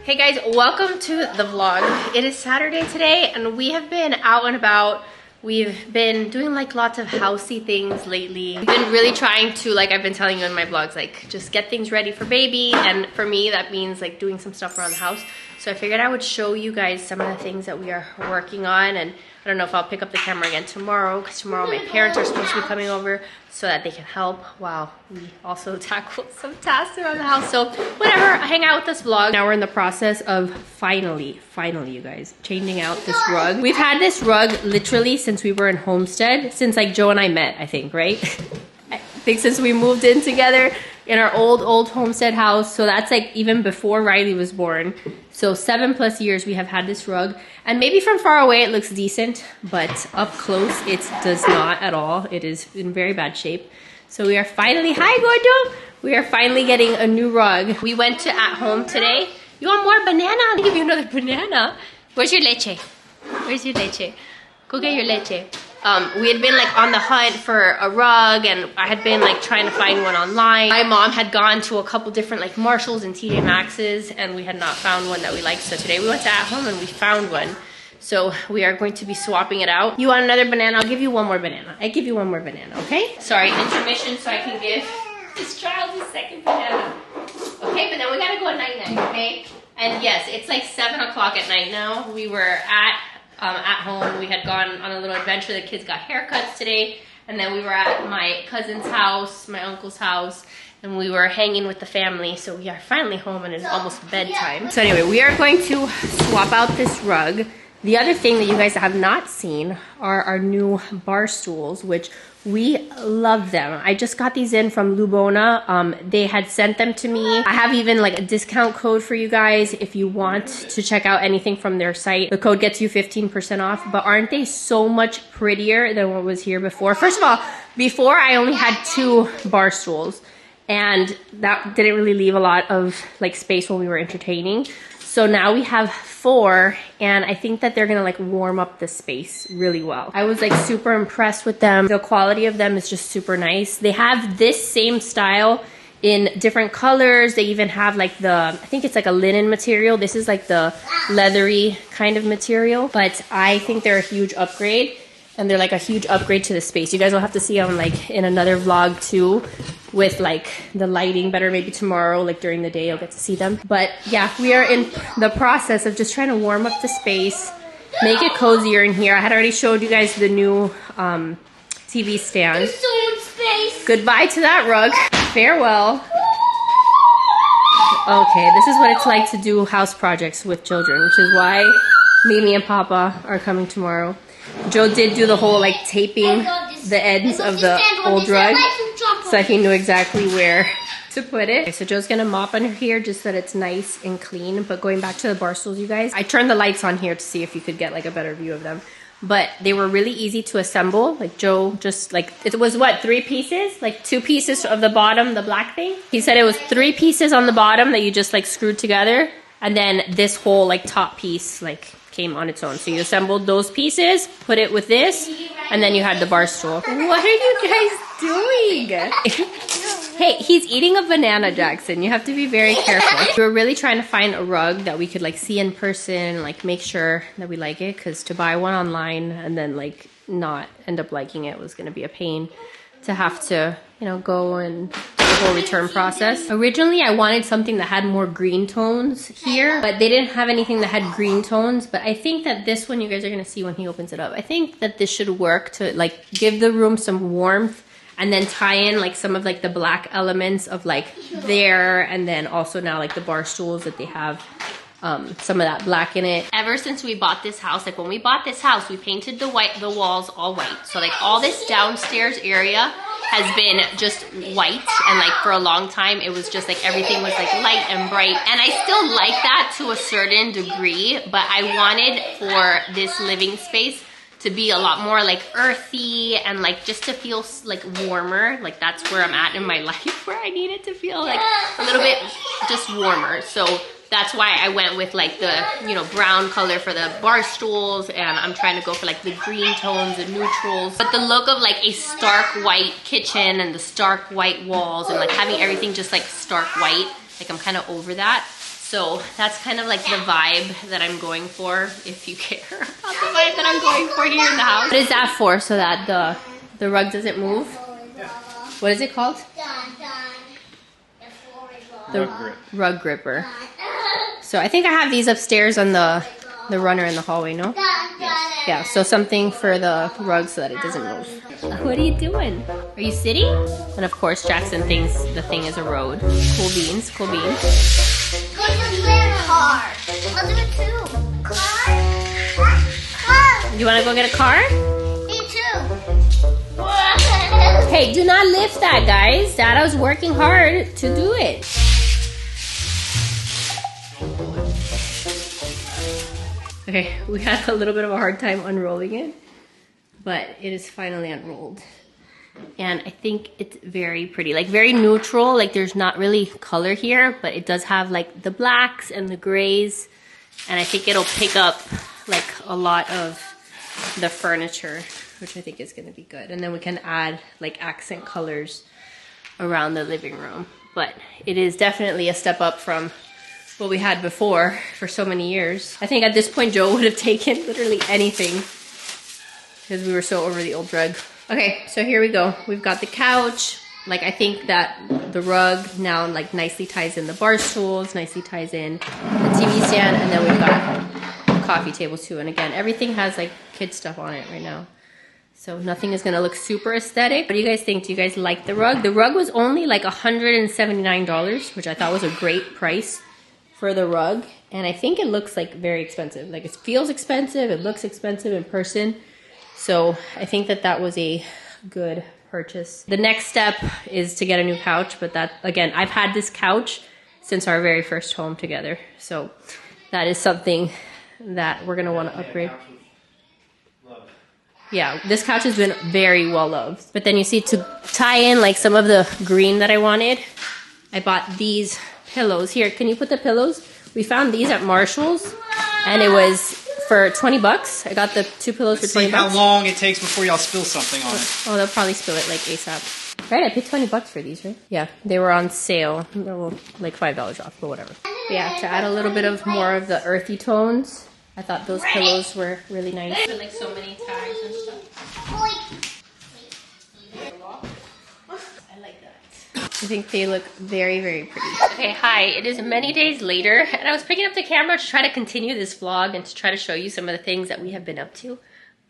Hey guys, welcome to the vlog. It is Saturday today and we have been out and about. We've been doing like lots of housey things lately. We've been really trying to, like I've been telling you in my vlogs, like just get things ready for baby, and for me that means like doing some stuff around the house. So I figured I would show you guys some of the things that we are working on, and I don't know if I'll pick up the camera again tomorrow because tomorrow my parents are supposed to be coming over so that they can help while we also tackle some tasks around the house. So whatever, hang out with this vlog. Now we're in the process of finally you guys, changing out this rug. We've had this rug literally since we were in Homestead, since like Joe and I met, I think, right? I think since we moved in together in our old Homestead house. So that's like even before Riley was born. So 7+ years we have had this rug, and maybe from far away it looks decent, but up close it does not at all. It is in very bad shape. So we are finally, hi Gordo! We are finally getting a new rug. We went to At Home today. You want more banana? I'll give you another banana. Where's your leche? Where's your leche? Go get your leche. We had been like on the hunt for a rug, and I had been like trying to find one online. My mom had gone to a couple different like Marshalls and TJ Maxx's, and we had not found one that we liked. So today we went to At Home and we found one. So we are going to be swapping it out. You want another banana? I'll give you one more banana. I give you one more banana, okay? Sorry, intermission so I can give this child his second banana. Okay, but then we gotta go at night, okay? And yes, it's like 7 o'clock at night now. We were at home. We had gone on a little adventure. The kids got haircuts today, and then we were at my cousin's house, my uncle's house, and we were hanging with the family. So we are finally home and it's almost bedtime. So anyway, we are going to swap out this rug. The other thing that you guys have not seen are our new bar stools, which we love them. I just got these in from Lubona. They had sent them to me. I have even like a discount code for you guys if you want to check out anything from their site. The code gets you 15% off, but aren't they so much prettier than what was here before? First of all, before I only had 2 bar stools, and that didn't really leave a lot of like space when we were entertaining. So now we have 4, and I think that they're gonna like warm up the space really well. I was like super impressed with them. The quality of them is just super nice. They have this same style in different colors. They even have like the, I think it's like a linen material. This is like the leathery kind of material, but I think they're a huge upgrade, and they're like a huge upgrade to the space. You guys will have to see them like in another vlog too, with like the lighting better. Maybe tomorrow, like during the day, you'll get to see them. But yeah, we are in the process of just trying to warm up the space, make it cozier in here. I had already showed you guys the new TV stand. There's so much space. Goodbye to that rug. Farewell. Okay, this is what it's like to do house projects with children, which is why Mimi and Papa are coming tomorrow. Joe did do the whole like taping the ends of the old rug, so he knew exactly where to put it. Okay, so Joe's gonna mop under here just so that it's nice and clean. But going back to the bar stools, you guys, I turned the lights on here to see if you could get like a better view of them. But they were really easy to assemble. Like Joe just like, it was what, 3 pieces? Like 2 pieces of the bottom, the black thing? He said it was 3 pieces on the bottom that you just like screwed together. And then this whole like top piece like came on its own. So you assembled those pieces, put it with this, and then you had the bar stool. What are you guys doing? Hey, he's eating a banana, Jackson. You have to be very careful. We were really trying to find a rug that we could like see in person, like make sure that we like it, because to buy one online and then like not end up liking it was gonna be a pain to have to, you know, go and the whole return process. Originally, I wanted something that had more green tones here, but they didn't have anything that had green tones. But I think that this one, you guys are gonna see when he opens it up, I think that this should work to like give the room some warmth, and then tie in like some of like the black elements of like there, and then also now like the bar stools that they have some of that black in it. Ever since we bought this house, like when we bought this house, we painted the walls all white. So like all this downstairs area has been just white, and like for a long time it was just like everything was like light and bright, and I still like that to a certain degree, but I wanted for this living space to be a lot more like earthy and like just to feel like warmer. Like that's where I'm at in my life, where I need it to feel like a little bit just warmer. So that's why I went with like the, you know, brown color for the bar stools, and I'm trying to go for like the green tones and neutrals. But the look of like a stark white kitchen and the stark white walls and like having everything just like stark white, like I'm kind of over that. So that's kind of like the vibe that I'm going for, if you care about the vibe that I'm going for here in the house. What is that for? So that the rug doesn't move? What is it called? The rug gripper. So I think I have these upstairs on the runner in the hallway, no? Yeah, so something for the rug so that it doesn't move. What are you doing? Are you sitting? And of course Jackson thinks the thing is a road. Cool beans, cool beans. Car. I'll do it too. Car. You wanna go get a car? Me too. Hey, do not lift that, guys. Dad was working hard to do it. Okay, we had a little bit of a hard time unrolling it, but it is finally unrolled. And I think it's very pretty, like very neutral, like there's not really color here, but it does have like the blacks and the grays. And I think it'll pick up like a lot of the furniture, which I think is gonna be good. And then we can add like accent colors around the living room. But it is definitely a step up from what we had before for so many years. I think at this point Joe would have taken literally anything because we were so over the old rug. Okay, so here we go. We've got the couch. Like I think that the rug now like nicely ties in the bar stools, nicely ties in the TV stand, and then we've got coffee tables too. And again, everything has like kid stuff on it right now. So nothing is gonna look super aesthetic. What do you guys think? Do you guys like the rug? The rug was only like $179, which I thought was a great price for the rug. And I think it looks like very expensive. Like it feels expensive, it looks expensive in person. So I think that that was a good purchase. The next step is to get a new couch, but that, again, I've had this couch since our very first home together. So that is something that we're gonna wanna upgrade. Yeah, this couch has been very well loved. But then you see, to tie in like some of the green that I wanted, I bought these pillows. Here, can you put the pillows? We found these at Marshall's and it was for 20 bucks. I got the 2 pillows for 20 bucks. See how long it takes before y'all spill something on it. Oh, they'll probably spill it like ASAP. Right, I paid 20 bucks for these, right? Yeah, they were on sale. They were like $5 off, but whatever. But yeah, to add a little bit of more of the earthy tones, I thought those pillows were really nice. Like so many tags and stuff. I like that. I think they look very, very pretty. Okay, hi, it is many days later, and I was picking up the camera to try to continue this vlog and to try to show you some of the things that we have been up to.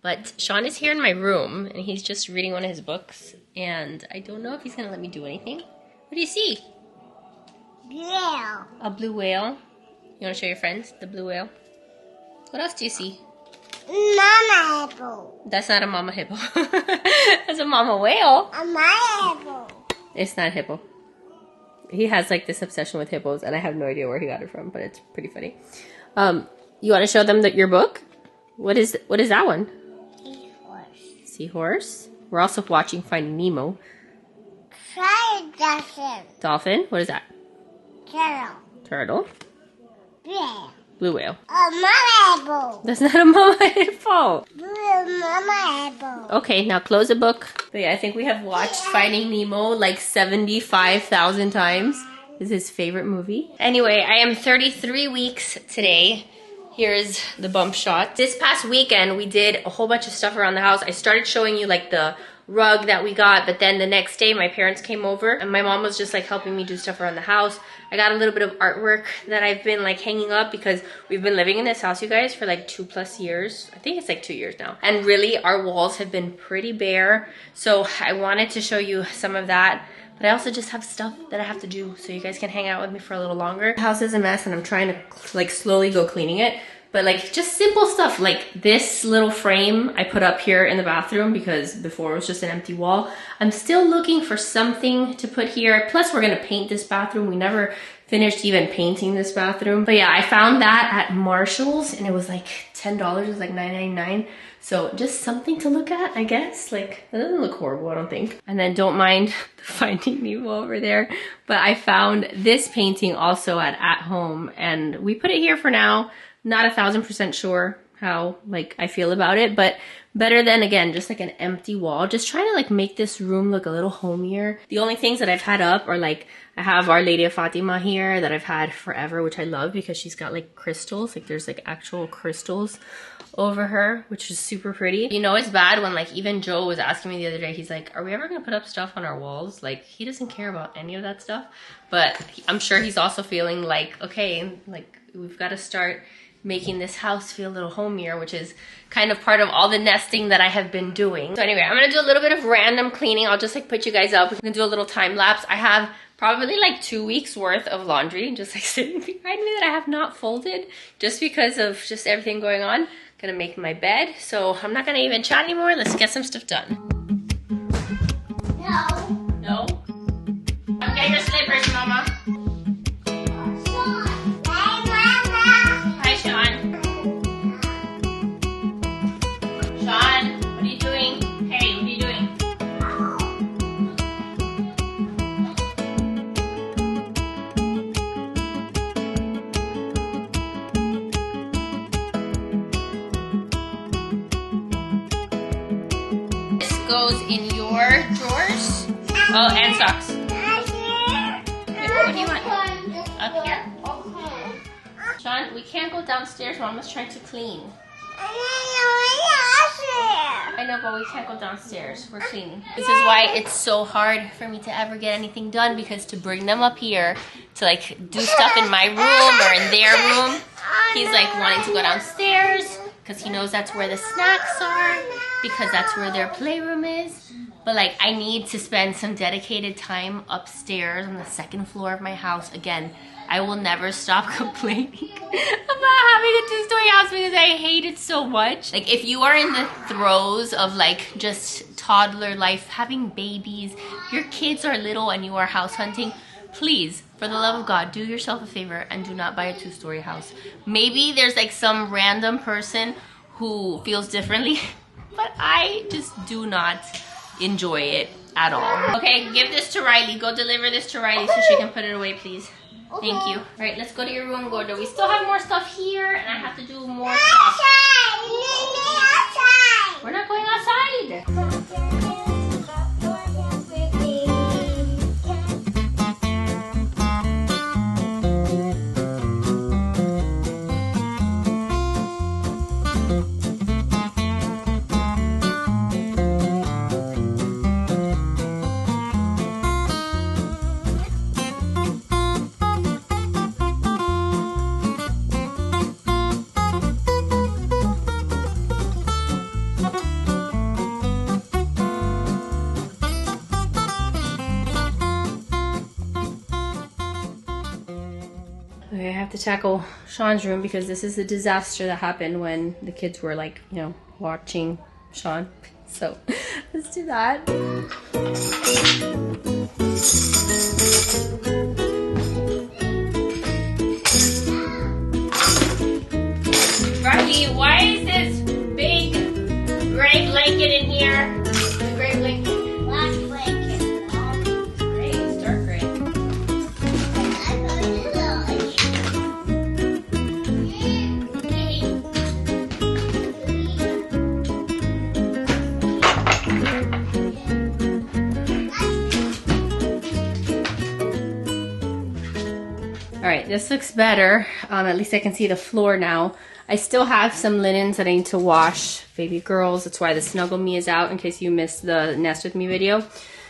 But Sean is here in my room, and he's just reading one of his books, and I don't know if he's gonna let me do anything. What do you see? Yeah. A blue whale. You wanna show your friends the blue whale? What else do you see? Mama hippo. That's not a mama hippo. That's a mama whale. A mama hippo. It's not a hippo. He has like this obsession with hippos, and I have no idea where he got it from, but it's pretty funny. You want to show them your book? What is that one? Seahorse. Seahorse. We're also watching Finding Nemo. Try dolphin. Dolphin. What is that? Turtle. Turtle. Yeah. Blue whale. A mama hippo. That's not a mama hippo. Blue mama hippo. Okay, now close the book. But yeah, I think we have watched Finding Nemo like 75,000 times. This is his favorite movie. Anyway, I am 33 weeks today. Here's the bump shot. This past weekend, we did a whole bunch of stuff around the house. I started showing you like the rug that we got, but then the next day my parents came over and my mom was just like helping me do stuff around the house. I got a little bit of artwork that I've been like hanging up because we've been living in this house, you guys, for like 2+ years. I think it's like 2 years now. And really our walls have been pretty bare. So I wanted to show you some of that. But I also just have stuff that I have to do so you guys can hang out with me for a little longer. The house is a mess and I'm trying to like slowly go cleaning it. But like just simple stuff like this little frame I put up here in the bathroom because before it was just an empty wall. I'm still looking for something to put here. Plus we're gonna paint this bathroom. We never finished even painting this bathroom. But yeah, I found that at Marshall's and it was like $10. It was like $9.99. So just something to look at, I guess. Like, that doesn't look horrible, I don't think. And then don't mind the Finding Nemo over there. But I found this painting also at home and we put it here for now. Not 1,000% sure, how like I feel about it, but better than, again, just like an empty wall. Just trying to like make this room look a little homier. The only things that I've had up are like, I have Our Lady of Fatima here that I've had forever, which I love because she's got like crystals, like there's like actual crystals over her, which is super pretty. You know, it's bad when like even Joe was asking me the other day, he's like, are we ever gonna put up stuff on our walls? Like, he doesn't care about any of that stuff, but I'm sure he's also feeling like, okay, like we've got to start making this house feel a little homier, which is kind of part of all the nesting that I have been doing. So anyway, I'm gonna do a little bit of random cleaning. I'll just like put you guys up. We're gonna do a little time lapse. I have probably like 2 weeks worth of laundry just like sitting behind me that I have not folded just because of just everything going on. Gonna make my bed, so I'm not gonna even chat anymore. Let's get some stuff done. No? Get your slippers, Mama. Hi, Sean. Sean, what are you doing? Hey, what are you doing? Goes in your drawers. Oh, and socks. What do you want? Up here? Sean, we can't go downstairs. Mama's trying to clean. I know, but we can't go downstairs. We're cleaning. This is why it's so hard for me to ever get anything done, because to bring them up here to like do stuff in my room or in their room, he's like wanting to go downstairs because he knows that's where the snacks are, because that's where their playroom is. But like, I need to spend some dedicated time upstairs on the second floor of my house. Again, I will never stop complaining about having a 2-story house because I hate it so much. Like, if you are in the throes of like just toddler life, having babies, your kids are little and you are house hunting, please, for the love of God, do yourself a favor and do not buy a 2-story house. Maybe there's like some random person who feels differently, but I just do not enjoy it at all. Okay, give this to Riley. Go deliver this to Riley so she can put it away, please. Thank you. All right, let's go to your room, Gordo. We still have more stuff here, and I have to do more stuff. We're not going outside. Okay, I have to tackle Sean's room because this is the disaster that happened when the kids were like, you know, watching Sean. So let's do that. Riley, why is this big gray blanket in here? Gray blanket. Black blanket. Gray, it's dark gray. All right, this looks better. At least I can see the floor now. I still have some linens that I need to wash. Baby girls, that's why the Snuggle Me is out, in case you missed the Nest With Me video.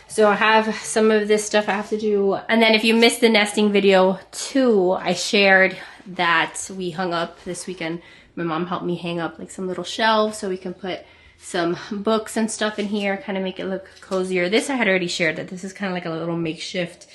So I have some of this stuff I have to do. And then if you missed the nesting video too, I shared that we hung up this weekend. My mom helped me hang up like some little shelves so we can put some books and stuff in here, kind of make it look cozier. This I had already shared, that this is kind of like a little makeshift,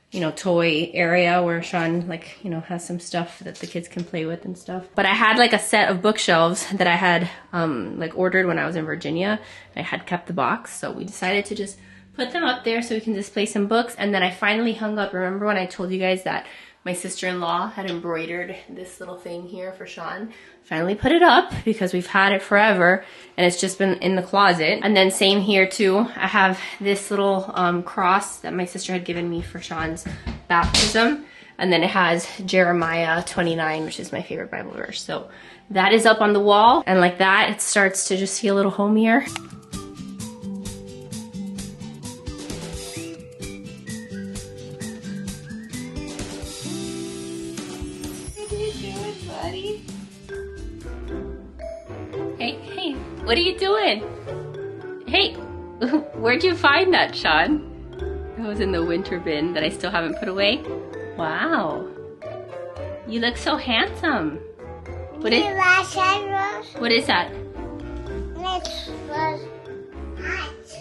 you know, toy area where Sean, like, you know, has some stuff that the kids can play with and stuff. But I had like a set of bookshelves that I had like ordered when I was in Virginia. I had kept the box, so we decided to just put them up there so we can display some books. And then I finally hung up, remember when I told you guys that my sister-in-law had embroidered this little thing here for Sean? Finally put it up because we've had it forever and it's just been in the closet. And then same here too. I have this little cross that my sister had given me for Sean's baptism. And then it has Jeremiah 29, which is my favorite Bible verse. So that is up on the wall. And like that, it starts to just feel a little homier. What are you doing, buddy? Hey, what are you doing? Hey, where'd you find that, Sean? That was in the winter bin that I still haven't put away. Wow. You look so handsome. What is that?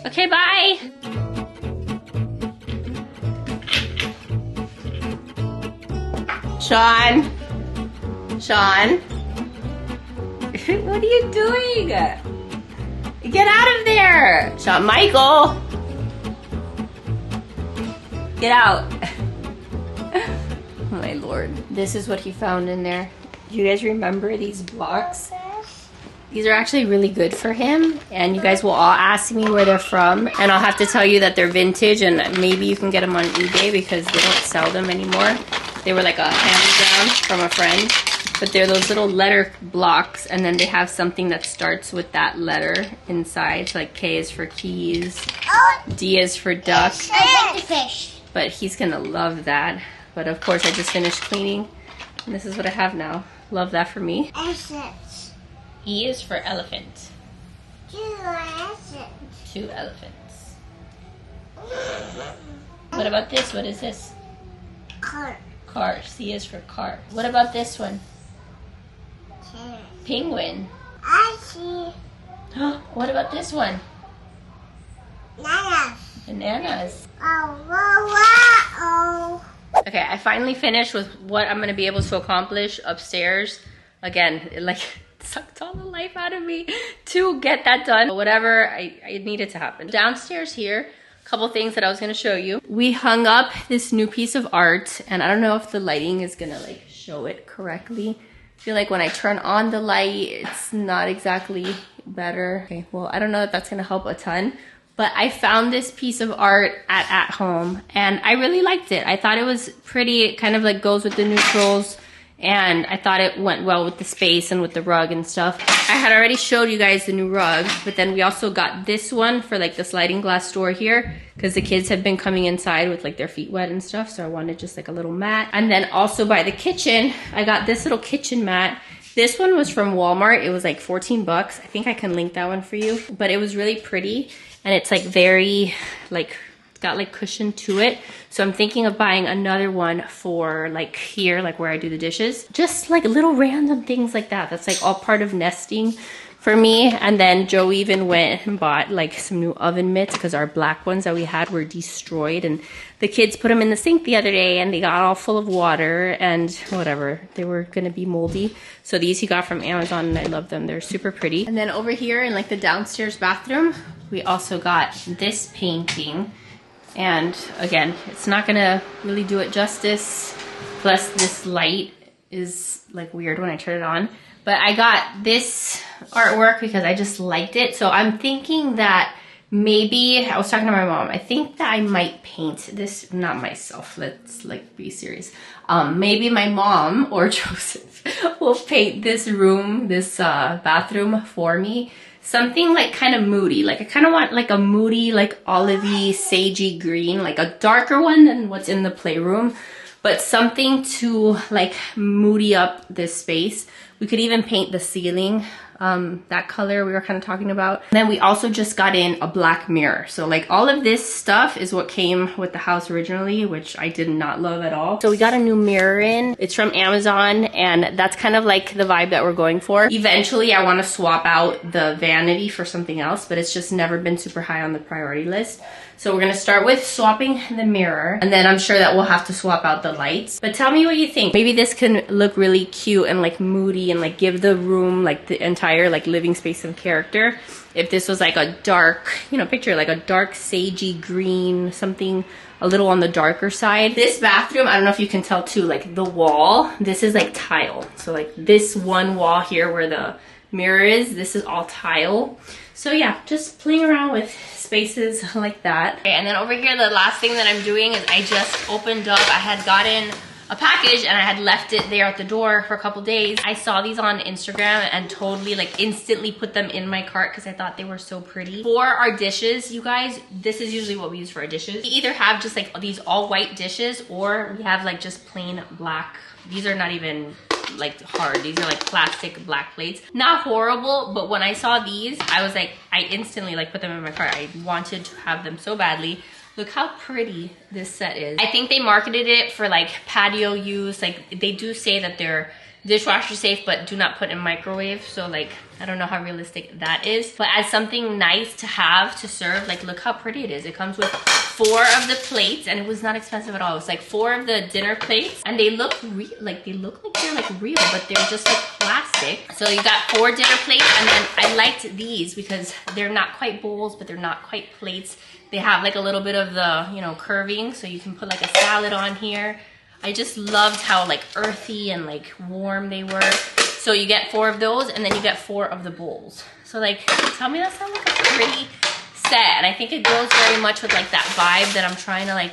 Okay, bye. Sean. What are you doing? Get out of there. Sean, Michael. Get out. Oh my Lord. This is what he found in there. Do you guys remember these blocks? These are actually really good for him, and you guys will all ask me where they're from, and I'll have to tell you that they're vintage, and maybe you can get them on eBay because they don't sell them anymore. They were like a hand-me-down from a friend, but they're those little letter blocks, and then they have something that starts with that letter inside. So like K is for keys, D is for duck. Fish. But he's gonna love that. But of course I just finished cleaning, and this is what I have now. Love that for me. Essence. E is for elephant. 2 essence. 2 elephants. What about this? What is this? Car. Car. C is for car. What about this one? Carrot. Penguin. I see. What about this one? Nanas. Bananas. Oh. Okay, I finally finished with what I'm gonna be able to accomplish upstairs. Again, it like sucked all the life out of me to get that done. Whatever I needed to happen. Downstairs here, a couple things that I was gonna show you. We hung up this new piece of art, and I don't know if the lighting is gonna like show it correctly. I feel like when I turn on the light, it's not exactly better. Okay, well, I don't know if that's gonna help a ton. But I found this piece of art at home, and I really liked it. I thought it was pretty. It kind of like goes with the neutrals, and I thought it went well with the space and with the rug and stuff. I had already showed you guys the new rug, but then we also got this one for like the sliding glass door here, because the kids have been coming inside with like their feet wet and stuff, so I wanted just like a little mat. And then also by the kitchen, I got this little kitchen mat. This one was from Walmart. It was like 14 bucks. I think I can link that one for you, but it was really pretty. And it's like very, like, it's got like cushion to it. So I'm thinking of buying another one for like here, like where I do the dishes. Just like little random things like that. That's like all part of nesting for me. And then Joe even went and bought like some new oven mitts because our black ones that we had were destroyed. And the kids put them in the sink the other day and they got all full of water and whatever. They were gonna be moldy. So these he got from Amazon and I love them. They're super pretty. And then over here in like the downstairs bathroom, we also got this painting. And again, it's not gonna really do it justice. Plus this light is like weird when I turn it on. But I got this artwork because I just liked it. So I'm thinking that maybe, I was talking to my mom, I think that I might paint this, not myself, let's like be serious. Maybe my mom or Joseph will paint this room, this bathroom for me. Something like kind of moody. Like I kind of want like a moody, like olivey, sagey green, like a darker one than what's in the playroom, but something to like moody up this space. We could even paint the ceiling, that color we were kind of talking about. And then we also just got in a black mirror. So like all of this stuff is what came with the house originally, which I did not love at all. So we got a new mirror in. It's from Amazon, and that's kind of like the vibe that we're going for. Eventually I want to swap out the vanity for something else, but it's just never been super high on the priority list. So we're gonna start with swapping the mirror, and then I'm sure that we'll have to swap out the lights. But tell me what you think. Maybe this can look really cute and like moody and like give the room like the entire like living space some character. If this was like a dark, you know, picture like a dark sagey green, something a little on the darker side. This bathroom, I don't know if you can tell too, like the wall, this is like tile. So like this one wall here where the mirror is, this is all tile. So yeah, just playing around with spaces like that. Okay, and then over here, the last thing that I'm doing is I just opened up, I had gotten a package and I had left it there at the door for a couple days. I saw these on Instagram and totally like instantly put them in my cart because I thought they were so pretty. For our dishes, you guys, this is usually what we use for our dishes. We either have just like these all white dishes or we have like just plain black. These are not even like hard. These are like plastic black plates. Not horrible, but when I saw these, I was like, I instantly like put them in my cart. I wanted to have them so badly. Look how pretty this set is. I think they marketed it for like patio use. Like they do say that they're dishwasher safe, but do not put in microwave. So like, I don't know how realistic that is, but as something nice to have to serve, like look how pretty it is. It comes with 4 of the plates and it was not expensive at all. It was like 4 of the dinner plates and they look real, like they're like real, but they're just like plastic. So you got 4 dinner plates, and then I liked these because they're not quite bowls, but they're not quite plates. They have like a little bit of the, you know, curving, so you can put like a salad on here. I just loved how like earthy and like warm they were. So you get 4 of those and then you get 4 of the bowls. So like, tell me that's not like a pretty set. And I think it goes very much with like that vibe that I'm trying to like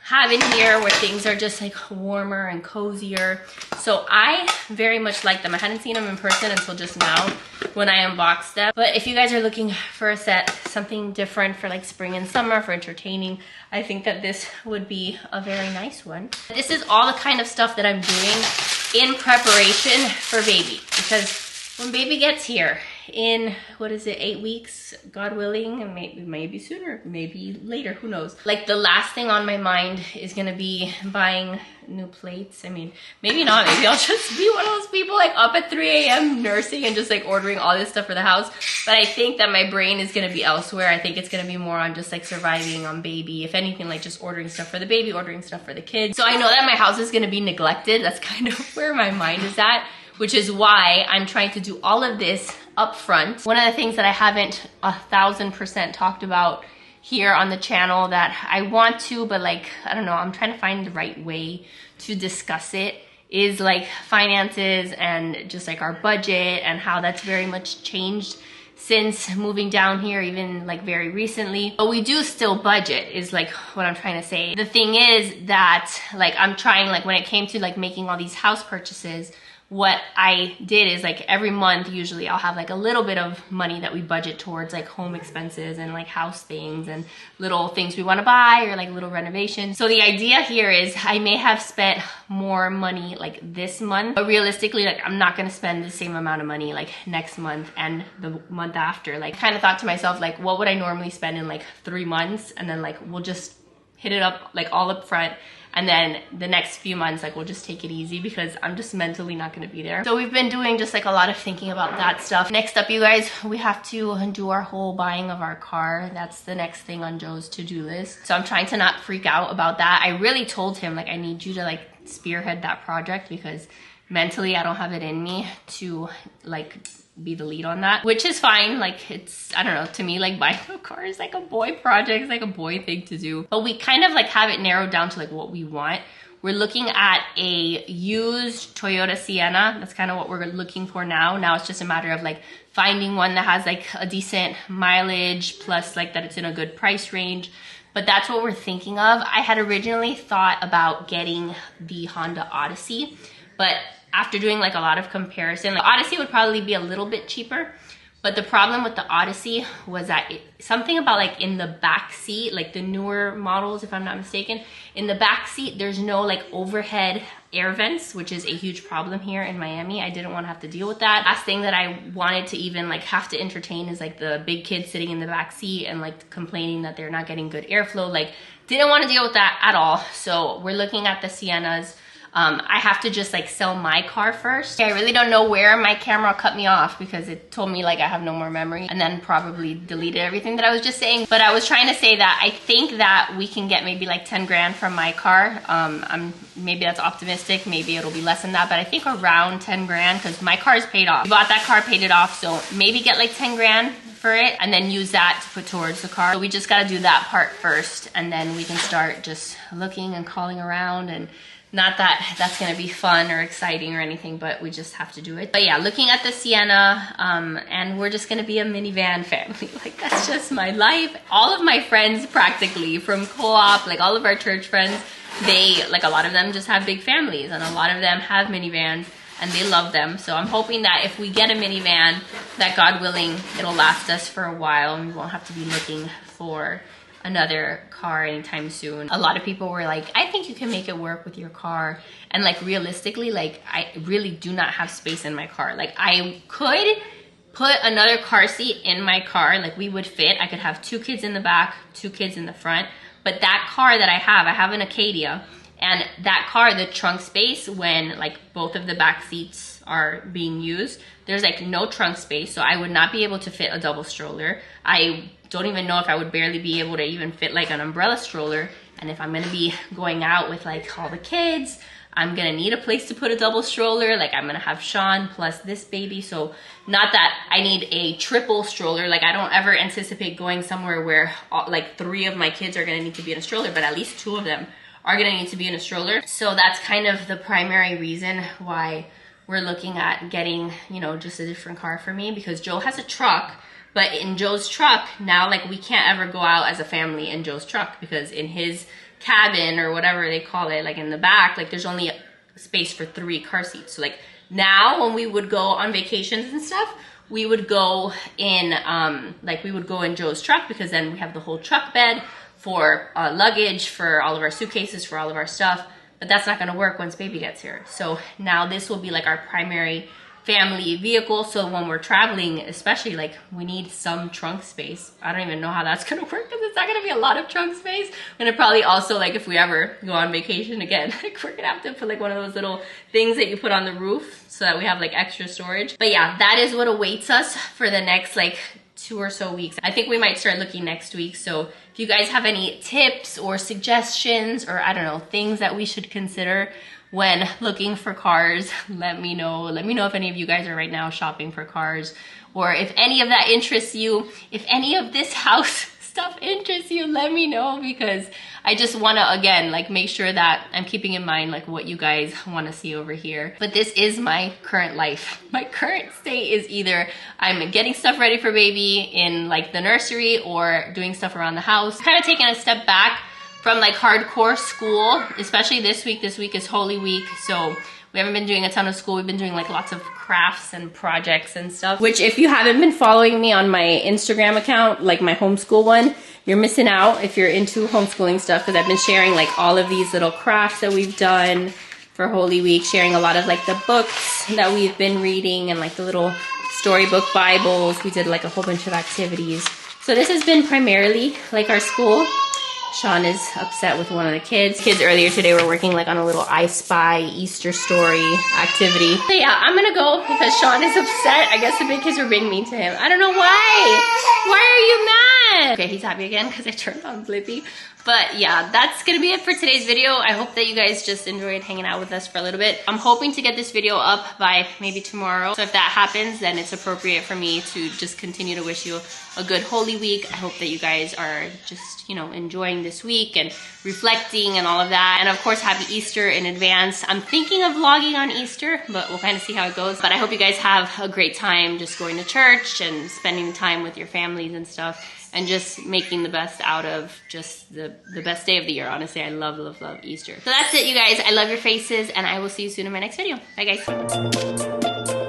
have in here where things are just like warmer and cozier. So I very much like them. I hadn't seen them in person until just now when I unboxed them. But if you guys are looking for a set, something different for like spring and summer, for entertaining, I think that this would be a very nice one. This is all the kind of stuff that I'm doing in preparation for baby, because when baby gets here in, what is it, 8 weeks, God willing, and maybe sooner, maybe later, who knows. Like the last thing on my mind is gonna be buying new plates. I mean, maybe not, maybe I'll just be one of those people like up at 3 a.m. nursing and just like ordering all this stuff for the house. But I think that my brain is gonna be elsewhere. I think it's gonna be more on just like surviving on baby. If anything, like just ordering stuff for the baby, ordering stuff for the kids. So I know that my house is gonna be neglected. That's kind of where my mind is at, which is why I'm trying to do all of this up front. One of the things that I haven't 1000% talked about here on the channel that I want to, but like, I don't know, I'm trying to find the right way to discuss it, is like finances and just like our budget and how that's very much changed since moving down here, even like very recently. But we do still budget, is like what I'm trying to say. The thing is that like I'm trying, like when it came to like making all these house purchases, what I did is like every month, usually I'll have like a little bit of money that we budget towards like home expenses and like house things and little things we want to buy or like little renovations. So the idea here is I may have spent more money like this month, but realistically, like I'm not going to spend the same amount of money like next month and the month after. Like kind of thought to myself, like what would I normally spend in like 3 months? And then like we'll just hit it up like all up front. And then the next few months, like we'll just take it easy because I'm just mentally not gonna be there. So we've been doing just like a lot of thinking about that stuff. Next up, you guys, we have to do our whole buying of our car. That's the next thing on Joe's to-do list. So I'm trying to not freak out about that. I really told him like I need you to like spearhead that project because mentally I don't have it in me to like be the lead on that, which is fine. Like it's, I don't know, to me like buying a car is like a boy project, it's like a boy thing to do. But we kind of like have it narrowed down to like what we want. We're looking at a used Toyota Sienna. That's kind of what we're looking for now. Now it's just a matter of like finding one that has like a decent mileage plus like that it's in a good price range. But that's what we're thinking of. I had originally thought about getting the Honda Odyssey, but after doing like a lot of comparison, the Odyssey would probably be a little bit cheaper. But the problem with the Odyssey was that something about like in the back seat, like the newer models, if I'm not mistaken, in the back seat, there's no like overhead air vents, which is a huge problem here in Miami. I didn't want to have to deal with that. Last thing that I wanted to even like have to entertain is like the big kids sitting in the back seat and like complaining that they're not getting good airflow. Like didn't want to deal with that at all. So we're looking at the Siennas. I have to just like sell my car first. I really don't know where my camera cut me off because it told me like I have no more memory and then probably deleted everything that I was just saying. But I was trying to say that I think that we can get maybe like 10 grand from my car. Maybe that's optimistic, maybe it'll be less than that, but I think around 10 grand because my car is paid off. We bought that car, paid it off, so maybe get like 10 grand for it and then use that to put towards the car. So we just gotta do that part first and then we can start just looking and calling around. And not that that's gonna be fun or exciting or anything, but we just have to do it. But yeah, looking at the Sienna, and we're just gonna be a minivan family. Like that's just my life. All of my friends practically from co-op, like all of our church friends, they, like a lot of them just have big families and a lot of them have minivans and they love them. So I'm hoping that if we get a minivan, that God willing, it'll last us for a while and we won't have to be looking for another car anytime soon. A lot of people were like, I think you can make it work with your car. And like realistically, like I really do not have space in my car. Like I could put another car seat in my car, like we would fit. I could have 2 kids in the back, 2 kids in the front. But that car that I have an Acadia, and that car, the trunk space, when like both of the back seats are being used, there's like no trunk space. So I would not be able to fit a double stroller. I don't even know if I would barely be able to even fit like an umbrella stroller. And if I'm gonna be going out with like all the kids, I'm gonna need a place to put a double stroller. Like I'm gonna have Sean plus this baby. So not that I need a triple stroller. Like I don't ever anticipate going somewhere where like 3 of my kids are gonna need to be in a stroller, but at least 2 of them are gonna need to be in a stroller. So that's kind of the primary reason why we're looking at getting, you know, just a different car for me, because Joe has a truck. But in Joe's truck, now like we can't ever go out as a family in Joe's truck because in his cabin or whatever they call it, like in the back, like there's only space for 3 car seats. So like now when we would go on vacations and stuff, we would go in, like we would go in Joe's truck because then we have the whole truck bed for luggage, for all of our suitcases, for all of our stuff. But that's not gonna work once baby gets here. So now this will be like our primary family vehicle. So when we're traveling, especially, like we need some trunk space. I don't even know how that's gonna work because it's not gonna be a lot of trunk space. I'm gonna probably also, like if we ever go on vacation again, like we're gonna have to put like one of those little things that you put on the roof so that we have like extra storage. But yeah, that is what awaits us for the next like 2 or so weeks. I think we might start looking next week. So if you guys have any tips or suggestions or I don't know, things that we should consider when looking for cars, let me know. Let me know if any of you guys are right now shopping for cars, or if any of that interests you. If any of this house stuff interests you, let me know, because I just wanna, again, like make sure that I'm keeping in mind like what you guys wanna see over here. But this is my current life. My current state is either I'm getting stuff ready for baby in like the nursery or doing stuff around the house. Kind of taking a step back from like hardcore school, especially this week. This week is Holy Week, so we haven't been doing a ton of school. We've been doing like lots of crafts and projects and stuff, which if you haven't been following me on my Instagram account, like my homeschool one, you're missing out if you're into homeschooling stuff, because I've been sharing like all of these little crafts that we've done for Holy Week, sharing a lot of like the books that we've been reading and like the little storybook Bibles. We did like a whole bunch of activities. So this has been primarily like our school. Sean is upset with one of the kids. Kids earlier today were working like on a little I Spy Easter story activity. So yeah, I'm gonna go because Sean is upset. I guess the big kids were being mean to him. I don't know why. Why are you mad? Okay, he's happy again because I turned on Blippi. But yeah, that's gonna be it for today's video. I hope that you guys just enjoyed hanging out with us for a little bit. I'm hoping to get this video up by maybe tomorrow. So if that happens, then it's appropriate for me to just continue to wish you a good Holy Week. I hope that you guys are just, you know, enjoying this week and reflecting and all of that. And of course, happy Easter in advance. I'm thinking of vlogging on Easter, but we'll kind of see how it goes. But I hope you guys have a great time just going to church and spending time with your families and stuff, and just making the best out of just the best day of the year. Honestly, I love, love, love Easter. So that's it, you guys. I love your faces, and I will see you soon in my next video. Bye, guys.